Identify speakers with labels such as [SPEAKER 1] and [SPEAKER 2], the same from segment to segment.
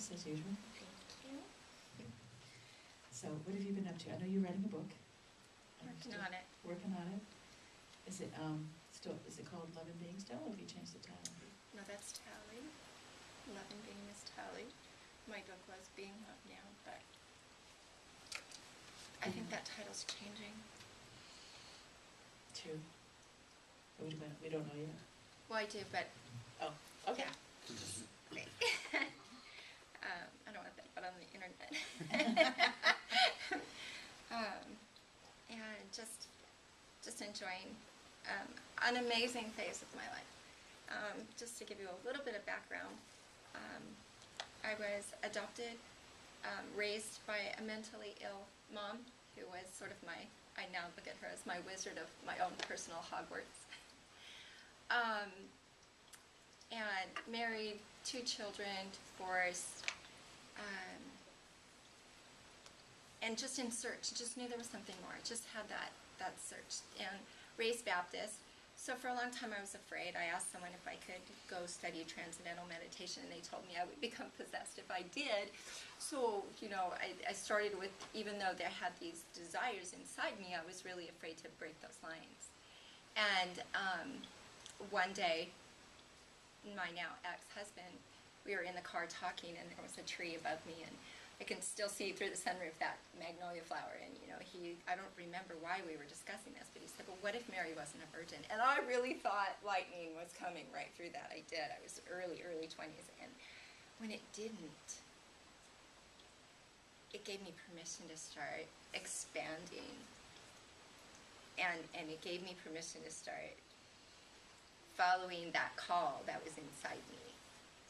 [SPEAKER 1] us, as usual.
[SPEAKER 2] Thank you.
[SPEAKER 1] So, what have you been up to? I know you're writing a book.
[SPEAKER 2] Working on it.
[SPEAKER 1] Working on it. Is it still? Is it called Love and Being still, or have you changed the title?
[SPEAKER 2] No, that's Tally. Love and Being is Tally. My book was Being Love Now, but I think that title's changing.
[SPEAKER 1] Too. We don't know yet.
[SPEAKER 2] Well, I do, but
[SPEAKER 1] Oh, okay.
[SPEAKER 2] yeah. Great. I don't want that, but on the internet. And just enjoying an amazing phase of my life. Just to give you a little bit of background, I was adopted, raised by a mentally ill mom who was sort of I now look at her as my wizard of my own personal Hogwarts. And married, 2 children, divorced, and just in search, just knew there was something more, just had that search, and raised Baptist. So for a long time I was afraid. I asked someone if I could go study transcendental meditation, and they told me I would become possessed if I did. So, I started with, even though I had these desires inside me, I was really afraid to break those lines. And one day, my now ex-husband, we were in the car talking, and there was a tree above me, and I can still see through the sunroof that magnolia flower. And I don't remember why we were discussing this, but he said, well, what if Mary wasn't a virgin? And I really thought lightning was coming right through that. I did. I was early 20s. And when it didn't, it gave me permission to start expanding. And it gave me permission to start following that call that was inside me.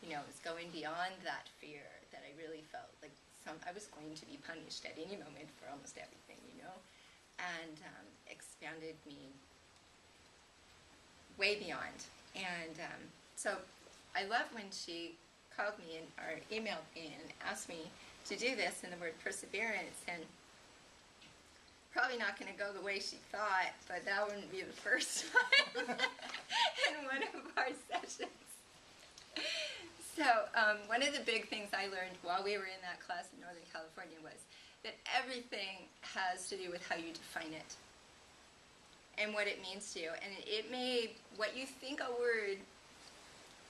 [SPEAKER 2] It was going beyond that fear that I really felt like I was going to be punished at any moment for almost everything, and expanded me way beyond. And so I love when she called me or emailed me and asked me to do this in the word perseverance, and probably not going to go the way she thought, but that wouldn't be the first time in one of our sessions. So one of the big things I learned while we were in that class in Northern California was that everything has to do with how you define it and what it means to you. And what you think a word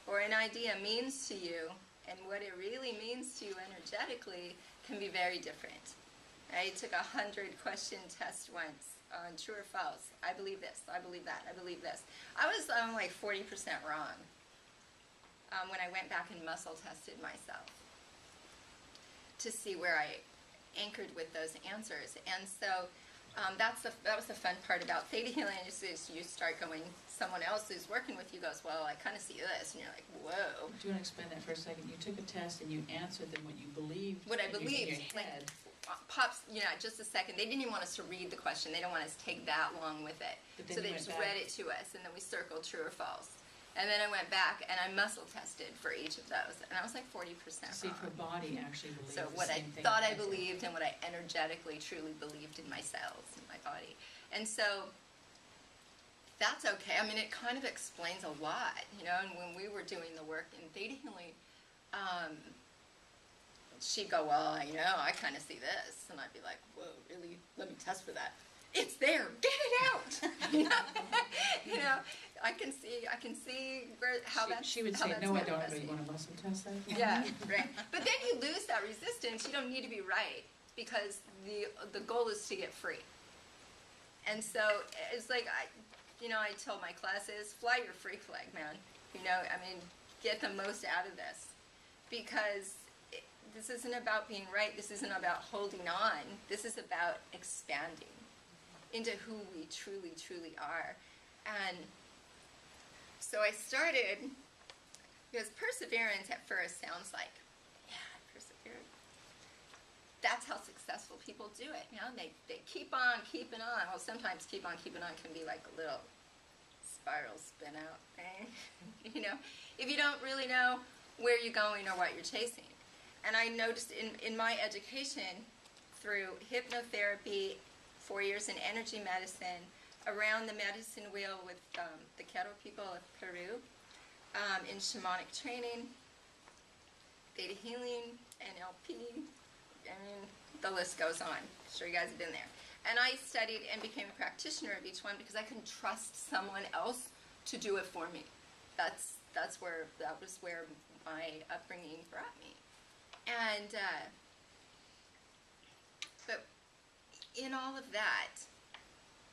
[SPEAKER 2] or an idea means to you and what it really means to you energetically can be very different. I took a 100-question test once on true or false. I believe this, I believe that, I believe this. I was like 40% wrong when I went back and muscle tested myself to see where I anchored with those answers. And so that was the fun part about theta healing, is you start going, someone else who's working with you goes, well, I kind of see this, and you're like, whoa.
[SPEAKER 1] Do you want to explain that for a second? You took a test and you answered them what you believed.
[SPEAKER 2] What I believed.
[SPEAKER 1] In your head.
[SPEAKER 2] Pops, just a second. They didn't even want us to read the question. They didn't want us to take that long with it. So they just read it to us, and then we circled true or false. And then I went back and I muscle tested for each of those, and I was like 40% wrong.
[SPEAKER 1] See if her body actually believed
[SPEAKER 2] so
[SPEAKER 1] the
[SPEAKER 2] what
[SPEAKER 1] same
[SPEAKER 2] I
[SPEAKER 1] thing
[SPEAKER 2] thought I believed and what I energetically truly believed in my cells, in my body. And so that's okay. I mean, it kind of explains a lot, and when we were doing the work in theta healing, she'd go, well, I kind of see this. And I'd be like, whoa, really? Let me test for that. It's there. Get it out. I can see how that's.
[SPEAKER 1] She would say, no, I don't really want to muscle test that.
[SPEAKER 2] Yeah, right. But then you lose that resistance. You don't need to be right, because the goal is to get free. And so it's like, I tell my classes, fly your free flag, man. Get the most out of this, because this isn't about being right. This isn't about holding on. This is about expanding into who we truly, truly are. And so I started, because perseverance at first sounds like, yeah, I persevered. That's how successful people do it. They keep on keeping on. Well, sometimes keep on keeping on can be like a little spiral spin out thing. If you don't really know where you're going or what you're chasing. And I noticed in my education through hypnotherapy, 4 years in energy medicine, around the medicine wheel with the Quero people of Peru, in shamanic training, Theta healing, NLP. I mean, the list goes on. I'm sure you guys have been there. And I studied and became a practitioner of each one because I couldn't trust someone else to do it for me. That was where my upbringing brought me. And but in all of that,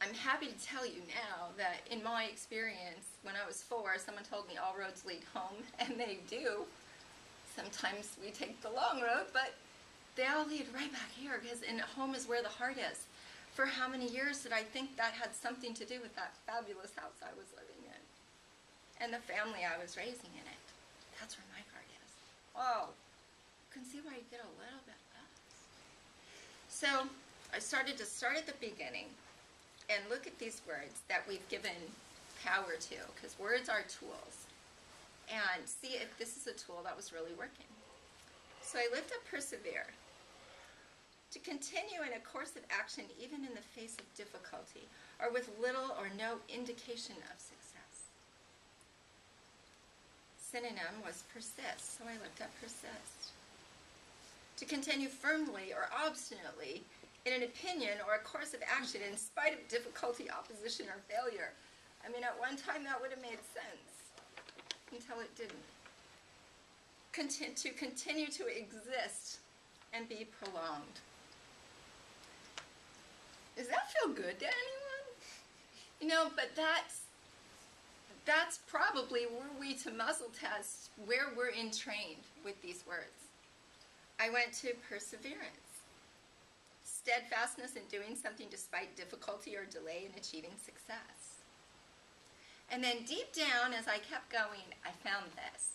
[SPEAKER 2] I'm happy to tell you now that in my experience, when I was 4, someone told me all roads lead home, and they do. Sometimes we take the long road, but they all lead right back here, because home is where the heart is. For how many years did I think that had something to do with that fabulous house I was living in and the family I was raising in it? That's where my heart is. Whoa. You can see why you get a little bit lost. So I started to start at the beginning and look at these words that we've given power to, because words are tools, and see if this is a tool that was really working. So I looked up persevere. To continue in a course of action even in the face of difficulty or with little or no indication of success. Synonym was persist, so I looked up persist. To continue firmly or obstinately in an opinion or a course of action in spite of difficulty, opposition, or failure. I mean, at one time that would have made sense until it didn't. To continue to exist and be prolonged. Does that feel good to anyone? You know, but that's probably were we to muzzle test where we're entrained with these words. I went to perseverance. Steadfastness in doing something despite difficulty or delay in achieving success. And then deep down, as I kept going, I found this.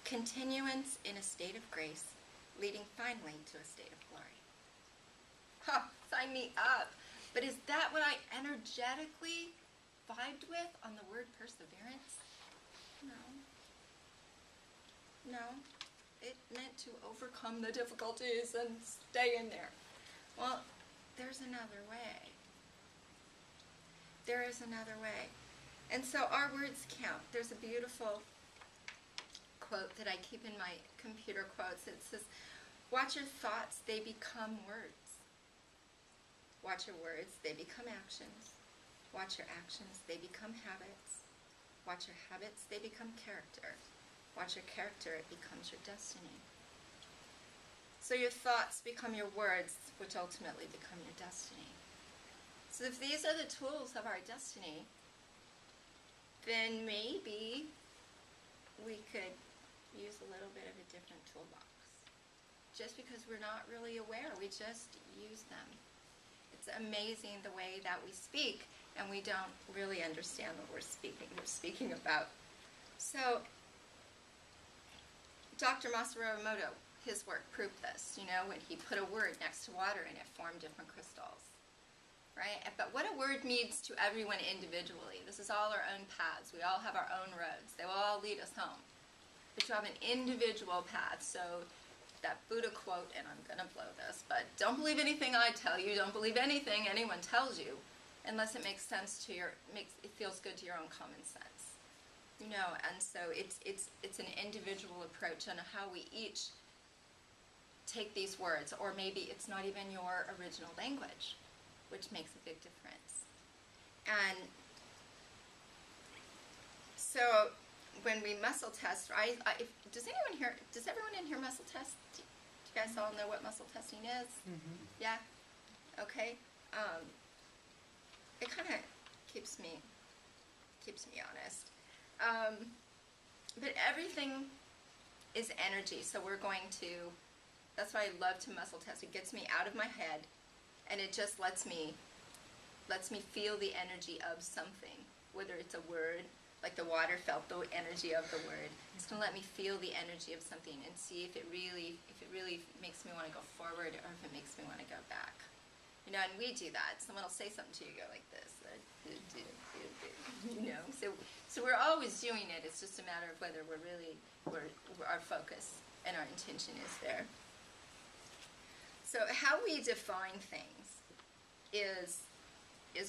[SPEAKER 2] Continuance in a state of grace, leading finally to a state of glory. Ha! Sign me up. But is that what I energetically vibed with on the word perseverance? No. It meant to overcome the difficulties and stay in there. Well, there's another way. There is another way. And so our words count. There's a beautiful quote that I keep in my computer quotes. It says, watch your thoughts, they become words. Watch your words, they become actions. Watch your actions, they become habits. Watch your habits, they become character. Watch your character, it becomes your destiny. So your thoughts become your words, which ultimately become your destiny. So if these are the tools of our destiny, then maybe we could use a little bit of a different toolbox. Just because we're not really aware, we just use them. It's amazing the way that we speak, and we don't really understand what we're speaking about. So, Dr. Masaru Emoto, his work proved this. You know, when he put a word next to water and it formed different crystals, right? But what a word means to everyone individually. This is all our own paths. We all have our own roads. They will all lead us home. But you have an individual path. So that Buddha quote, and I'm going to blow this, but don't believe anything I tell you. Don't believe anything anyone tells you unless it makes sense to it feels good to your own common sense. You know, and so it's an individual approach on how we each take these words, or maybe it's not even your original language, which makes a big difference. And so when we muscle test, does everyone in here muscle test? Do you guys all know what muscle testing is? Mm-hmm. Yeah? Okay. It kind of keeps me honest. But everything is energy, so that's why I love to muscle test. It gets me out of my head, and it just lets me feel the energy of something, whether it's a word, like the water felt the energy of the word. It's going to let me feel the energy of something and see if it really makes me want to go forward or if it makes me want to go back. You know, and we do that. Someone will say something to you, go like this. You know, so we're always doing it. It's just a matter of whether our focus and our intention is there. So how we define things is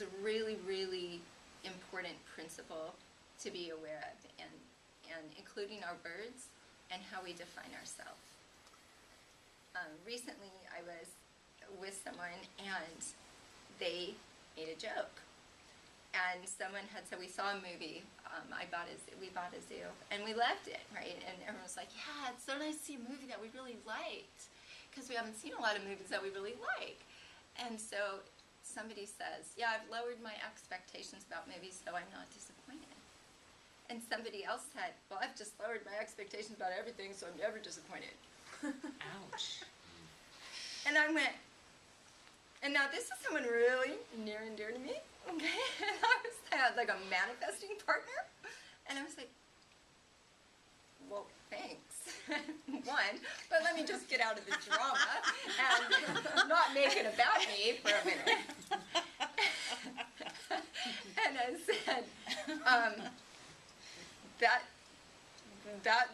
[SPEAKER 2] a really, really important principle to be aware of, and including our words and how we define ourselves. Recently, I was with someone, and they made a joke. And someone had said, we saw a movie, we bought a zoo, and we loved it, right? And everyone was like, yeah, it's so nice to see a movie that we really liked, because we haven't seen a lot of movies that we really like. And so somebody says, yeah, I've lowered my expectations about movies, so I'm not disappointed. And somebody else said, well, I've just lowered my expectations about everything, so I'm never disappointed.
[SPEAKER 1] Ouch.
[SPEAKER 2] And I went, and now this is someone really near and dear to me, okay? And I had like a manifesting partner, and I was like, well, thanks, one, but let me just get out of the drama and not make it about me for a minute. And I said,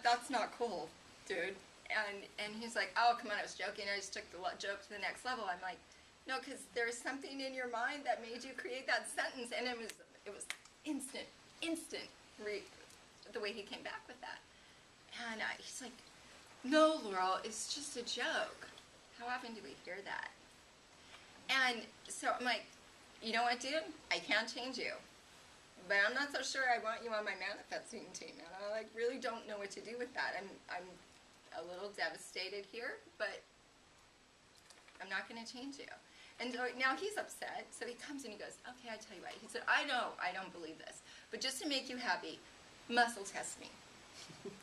[SPEAKER 2] that's not cool, dude. And he's like, oh, come on, I was joking. I just took the joke to the next level. I'm like, no, because there's something in your mind that made you create that sentence, and it was instant, the way he came back with that. And he's like, no, Laurel, it's just a joke. How often do we hear that? And so I'm like, you know what, dude? I can't change you. But I'm not so sure I want you on my manifesting team. And I really don't know what to do with that. I'm a little devastated here, but I'm not going to change you. And so now he's upset, so he comes and he goes, okay, I tell you what. He said, I know I don't believe this, but just to make you happy, muscle test me.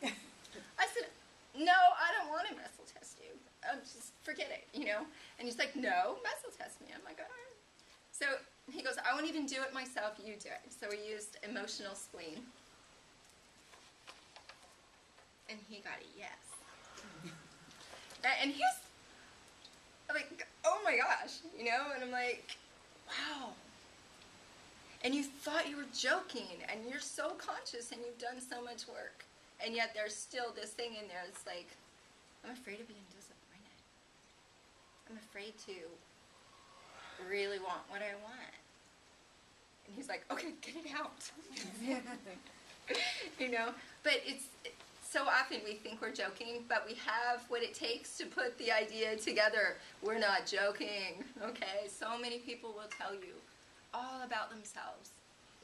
[SPEAKER 2] I said, no, I don't want to muscle test you. Just forget it, you know? And he's like, no, muscle test me. I'm like, all right. So he goes, I won't even do it myself, you do it. So we used emotional spleen. And he got a yes. And he's like, oh my gosh, you know? And I'm like, wow. And you thought you were joking, and you're so conscious, and you've done so much work. And yet there's still this thing in there that's like, I'm afraid of being disappointed. I'm afraid to really want what I want. And he's like, okay, get it out. You know? But it's so often we think we're joking, but we have what it takes to put the idea together. We're not joking, okay? So many people will tell you all about themselves.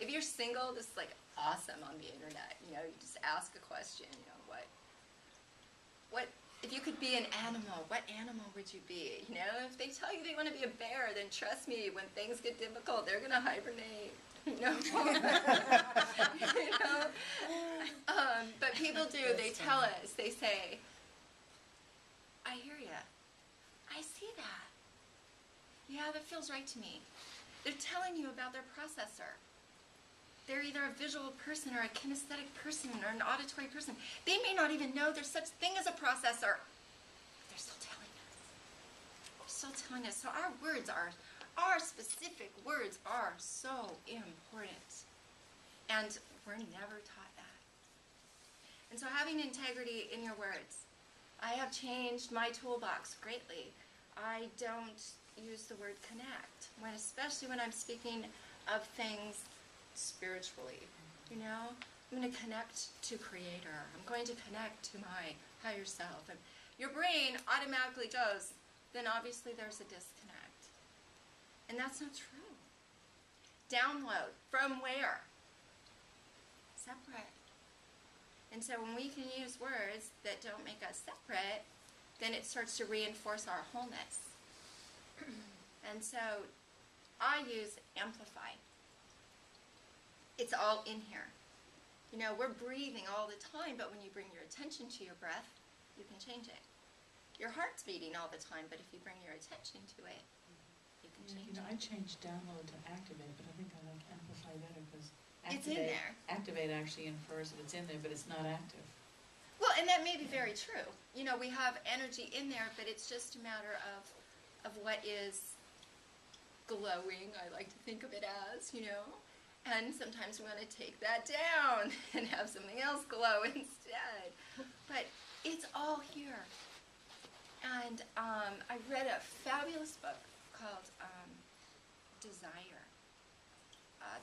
[SPEAKER 2] If you're single, this is like awesome on the internet. You know, you just ask a question, you know, what if you could be an animal, what animal would you be? You know, if they tell you they want to be a bear, then trust me, when things get difficult, they're going to hibernate. You know? You know? But people do, they tell us, they say, I hear ya. I see that. Yeah, that feels right to me. They're telling you about their processor. They're either a visual person or a kinesthetic person or an auditory person. They may not even know there's such thing as a processor. But they're still telling us. They're still telling us. So our words our specific words are so important. And we're never taught that. And so having integrity in your words. I have changed my toolbox greatly. I don't use the word connect, especially when I'm speaking of things spiritually, you know? I'm going to connect to Creator. I'm going to connect to my higher self. And your brain automatically goes, then obviously there's a disconnect. And that's not true. Download from where? Separate. And so when we can use words that don't make us separate, then it starts to reinforce our wholeness. And so I use amplify. It's all in here. You know, we're breathing all the time, but when you bring your attention to your breath, you can change it. Your heart's beating all the time, but if you bring your attention to it, you can change it.
[SPEAKER 1] I changed download to activate, but I think I like amplify better because
[SPEAKER 2] It's in there.
[SPEAKER 1] Activate actually infers that it's in there, but it's not active.
[SPEAKER 2] Well, and that may be very true. You know, we have energy in there, but it's just a matter of what is glowing, I like to think of it as, you know. And sometimes we want to take that down and have something else glow instead. But it's all here. And I read a fabulous book called Desire,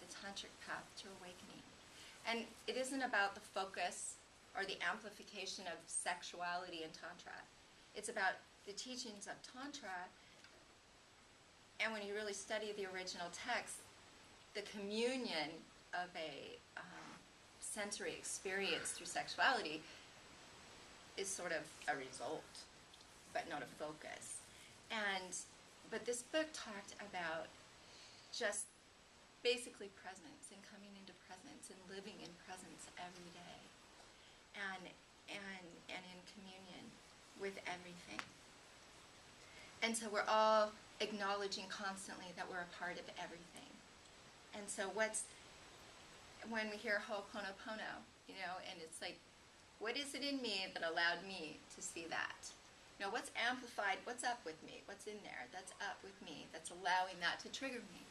[SPEAKER 2] The Tantric Path to Awakening. And it isn't about the focus or the amplification of sexuality in Tantra. It's about the teachings of Tantra, and when you really study the original text, the communion of a sensory experience through sexuality is sort of a result, but not a focus. But this book talked about just basically presence and coming into presence and living in presence every day, and in communion with everything. And so we're all acknowledging constantly that we're a part of everything. And so when we hear Ho'oponopono, and it's like, what is it in me that allowed me to see that? What's amplified, what's up with me, what's in there that's up with me, that's allowing that to trigger me?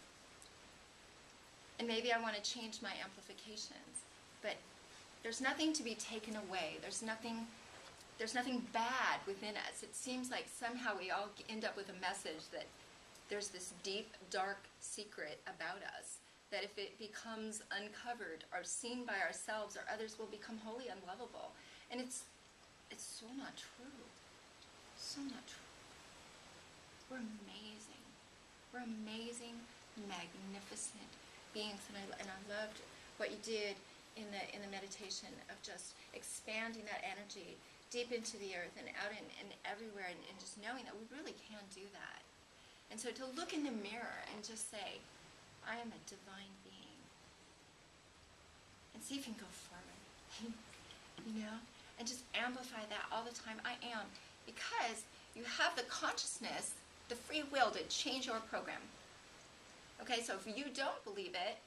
[SPEAKER 2] And maybe I want to change my amplifications, but there's nothing to be taken away. There's nothing bad within us. It seems like somehow we all end up with a message that there's this deep, dark secret about us, that if it becomes uncovered or seen by ourselves or others, will become wholly unlovable. And it's so not true. So not true. We're amazing. We're amazing, magnificent beings, and I loved what you did in the meditation of just expanding that energy deep into the earth and out and everywhere, and just knowing that we really can do that. And so to look in the mirror and just say, I am a divine being, and see if you can go forward, and just amplify that all the time. I am, because you have the consciousness, the free will to change your program. Okay, so if you don't believe it,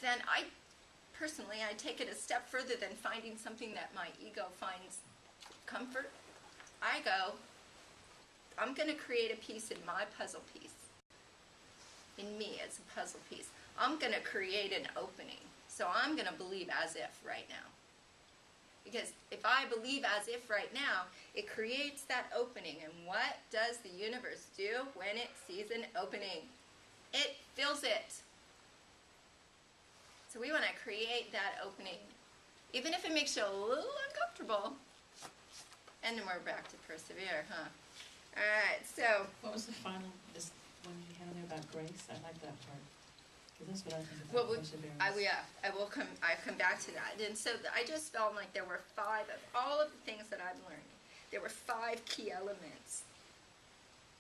[SPEAKER 2] then I take it a step further than finding something that my ego finds comfort. I go, I'm going to create a piece in my puzzle piece. In me as a puzzle piece. I'm going to create an opening. So I'm going to believe as if right now. Because if I believe as if right now, it creates that opening. And what does the universe do when it sees an opening? It fills it. So we want to create that opening, even if it makes you a little uncomfortable. And then we're back to persevere, huh? All right, so.
[SPEAKER 1] What was the final, this one you had on there about grace? I like that part. Because that's what I think about perseverance. I come back to that. And so I just felt like there were 5 of all of the things that I've learned. There were 5 key elements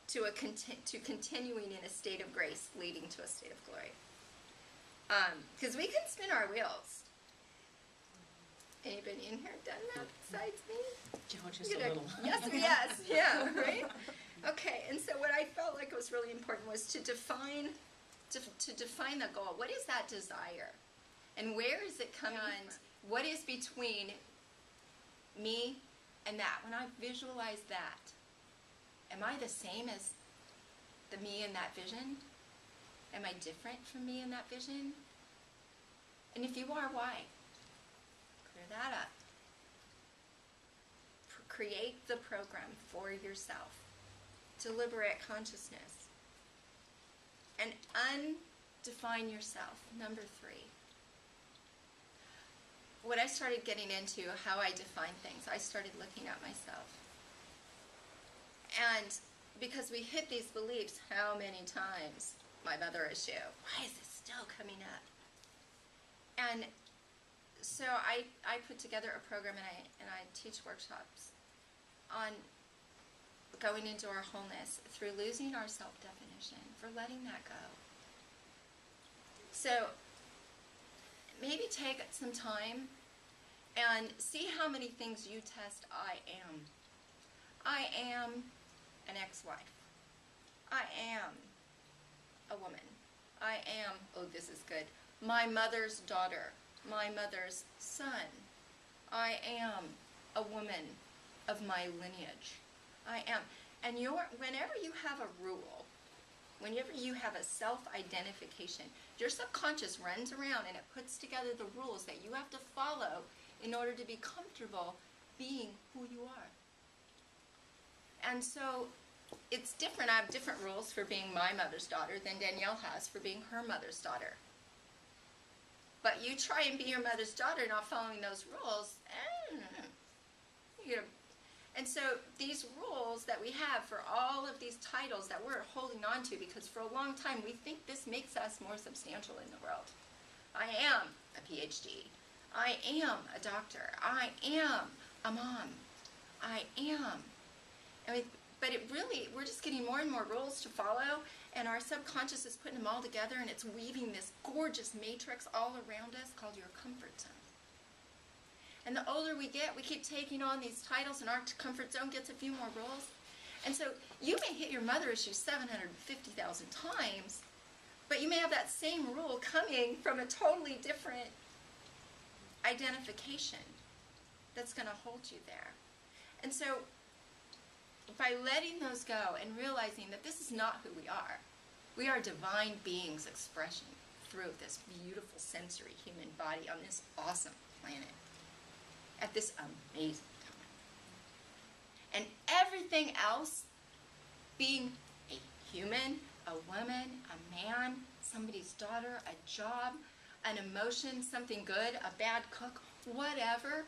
[SPEAKER 1] to continuing in a state of grace, leading to a state of glory. Because we can spin our wheels. Anybody in here done that besides me? Just a little.
[SPEAKER 2] Yes, yeah, right? Okay, and so what I felt like was really important was to define the goal. What is that desire? And where is it coming on? What is between me and that? When I visualize that, am I the same as the me in that vision? Am I different from me in that vision? And if you are, why? Clear that up. Create the program for yourself. Deliberate consciousness. And undefine yourself. Number 3. When I started getting into how I define things, I started looking at myself. And because we hit these beliefs how many times? My mother issue. Why is it still coming up? And so I put together a program, and I teach workshops on going into our wholeness through losing our self-definition, for letting that go. So maybe take some time and see how many things you test I am. I am an ex-wife. I am a woman. I am, oh, this is good, my mother's daughter, my mother's son. I am a woman of my lineage. I am. And whenever you have a rule, whenever you have a self-identification, your subconscious runs around and it puts together the rules that you have to follow in order to be comfortable being who you are. And so it's different. I have different rules for being my mother's daughter than Danielle has for being her mother's daughter. But you try and be your mother's daughter not following those rules, You know, and so these rules that we have for all of these titles that we're holding on to, because for a long time we think this makes us more substantial in the world. I am a PhD. I am a doctor. I am a mom. I am. I mean, but it really, we're just getting more and more rules to follow, and our subconscious is putting them all together, and it's weaving this gorgeous matrix all around us called your comfort zone. And the older we get, we keep taking on these titles, and our comfort zone gets a few more rules. And so you may hit your mother issue 750,000 times, but you may have that same rule coming from a totally different identification that's going to hold you there. And so by letting those go and realizing that this is not who we are divine beings expression through this beautiful sensory human body on this awesome planet at this amazing time. And everything else, being a human, a woman, a man, somebody's daughter, a job, an emotion, something good, a bad cook, whatever,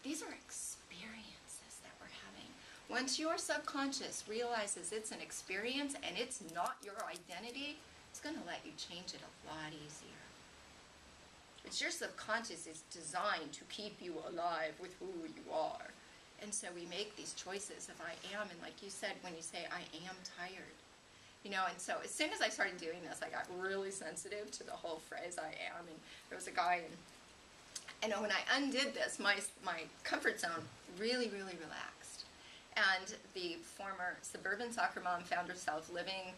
[SPEAKER 2] these are experiences that we're having. Once your subconscious realizes it's an experience and it's not your identity, it's going to let you change it a lot easier. It's your subconscious is designed to keep you alive with who you are. And so we make these choices of I am, and like you said, when you say I am tired, you know, and so as soon as I started doing this, I got really sensitive to the whole phrase I am, and there was a guy, and when I undid this, my comfort zone really, really relaxed. And the former suburban soccer mom found herself living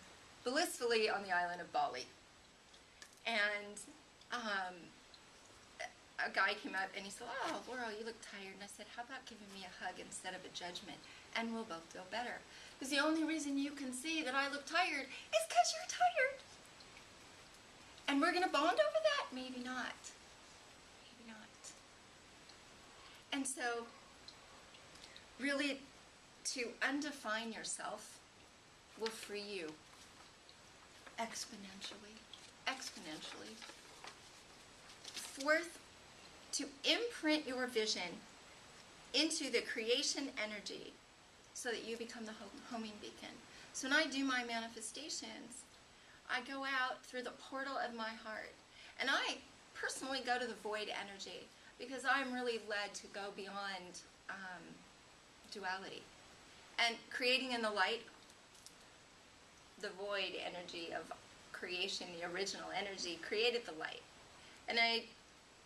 [SPEAKER 2] blissfully on the island of Bali. And a guy came up and he said, "Oh, Laurel, you look tired." And I said, "How about giving me a hug instead of a judgment? And we'll both feel better. Because the only reason you can see that I look tired is because you're tired. And we're going to bond over that? Maybe not. Maybe not." And so, really, to undefine yourself will free you exponentially. Exponentially. Fourth, to imprint your vision into the creation energy so that you become the homing beacon. So when I do my manifestations, I go out through the portal of my heart. And I personally go to the void energy because I'm really led to go beyond duality. And creating in the light, the void energy of creation, the original energy, created the light. And I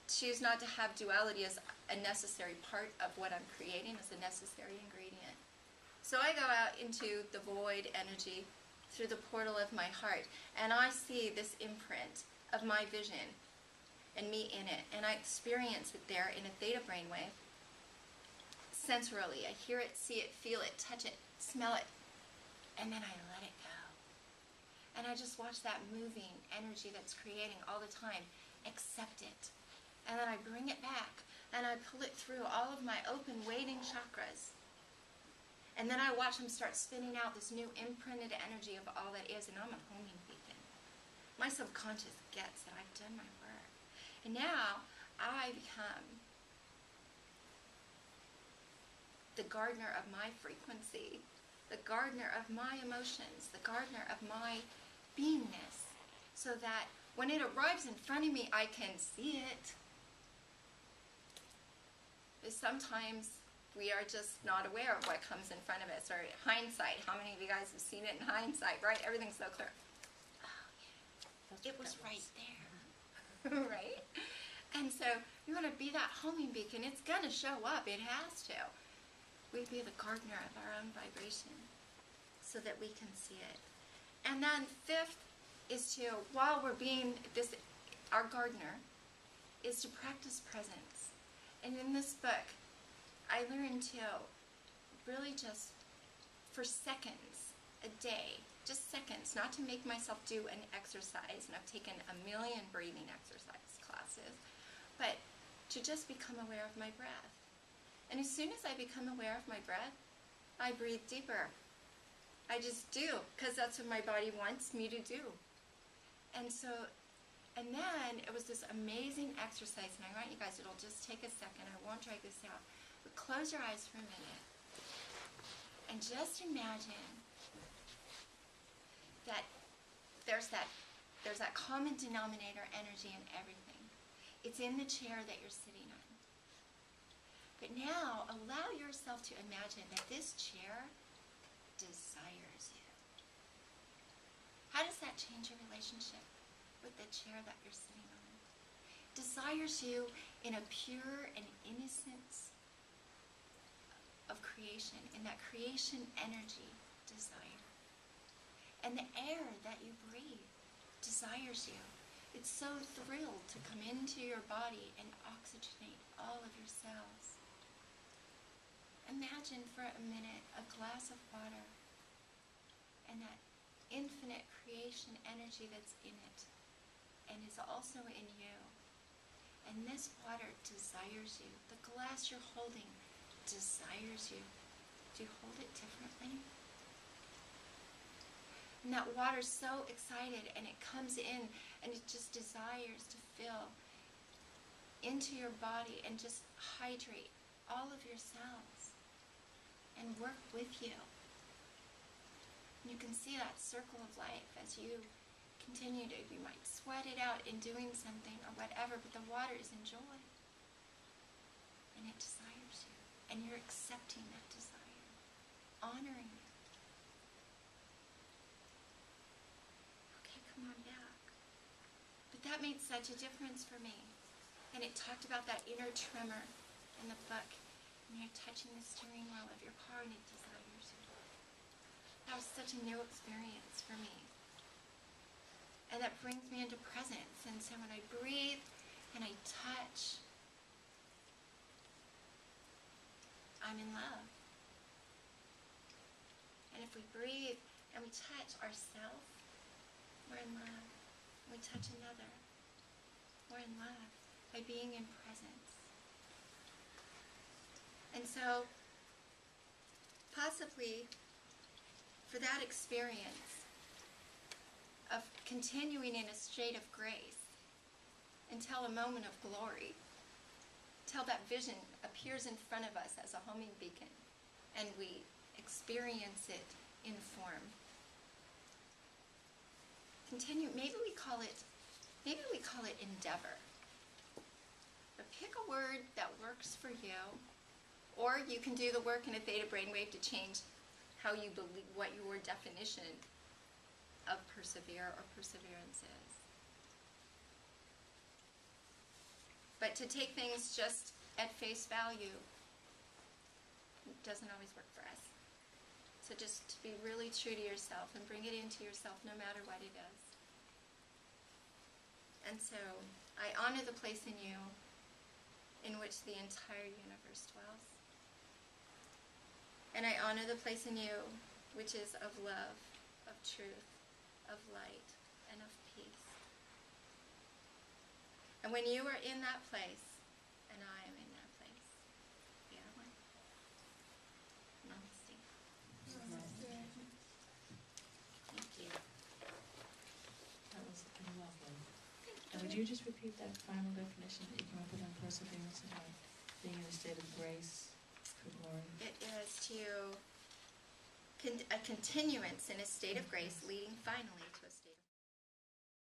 [SPEAKER 2] choose not to have duality as a necessary part of what I'm creating, as a necessary ingredient. So I go out into the void energy through the portal of my heart, and I see this imprint of my vision and me in it, and I experience it there in a theta brainwave. Sensorily, I hear it, see it, feel it, touch it, smell it, and then I let it go. And I just watch that moving energy that's creating all the time, accept it. And then I bring it back, and I pull it through all of my open, waiting chakras. And then I watch them start spinning out this new imprinted energy of all that is, and I'm a homing beacon. My subconscious gets that I've done my work. And now I become the gardener of my frequency, the gardener of my emotions, the gardener of my beingness, so that when it arrives in front of me, I can see it. But sometimes we are just not aware of what comes in front of us, or hindsight. How many of you guys have seen it in hindsight, right? Everything's so clear. Oh, yeah. It was right there, right? And so you want to be that homing beacon. It's going to show up. It has to. We be the gardener of our own vibration so that we can see it. And then fifth is to, while we're being this, our gardener, is to practice presence. And in this book, I learned to really just, for seconds a day, just seconds, not to make myself do an exercise, and I've taken a million breathing exercise classes, but to just become aware of my breath. And as soon as I become aware of my breath, I breathe deeper. I just do, because that's what my body wants me to do. And so And then it was this amazing exercise, and I want you guys, it'll just take a second, I won't drag this out, but close your eyes for a minute, and just imagine that there's that common denominator energy in everything. It's in the chair that you're sitting on. But now, allow yourself to imagine that this chair desires you. How does that change your relationship with the chair that you're sitting on? Desires you in a pure and innocence of creation, in that creation energy desire. And the air that you breathe desires you. It's so thrilled to come into your body and oxygenate all of your cells. Imagine for a minute a glass of water and that infinite creation energy that's in it and is also in you. And this water desires you. The glass you're holding desires you. Do you hold it differently? And that water's so excited, and it comes in, and it just desires to fill into your body and just hydrate all of your cells and work with you. And you can see that circle of life as you continue to, you might sweat it out in doing something or whatever, but the water is in joy. And it desires you. And you're accepting that desire, honoring it. Okay, come on back. But that made such a difference for me. And it talked about that inner tremor in the book. And you're touching the steering wheel of your car and it desires you. That was such a new experience for me. And that brings me into presence. And so when I breathe and I touch, I'm in love. And if we breathe and we touch ourselves, we're in love. We touch another, we're in love by being in presence. And so, possibly, for that experience of continuing in a state of grace until a moment of glory, till that vision appears in front of us as a homing beacon and we experience it in form. Continue, maybe we call it endeavor. But pick a word that works for you, or you can do the work in a theta brainwave to change how you believe, what your definition of persevere or perseverance is. But to take things just at face value doesn't always work for us. So just to be really true to yourself and bring it into yourself no matter what it is. And so I honor the place in you in which the entire universe dwells. And I honor the place in you which is of love, of truth, of light, and of peace. And when you are in that place, and I am in that place, we are one. Namaste.
[SPEAKER 1] Namaste.
[SPEAKER 2] Thank you.
[SPEAKER 1] That was lovely. And would you just repeat that final definition that you came up with on perseverance and how being in a state of grace for glory?
[SPEAKER 2] It is a continuance in a state of grace leading finally to a state of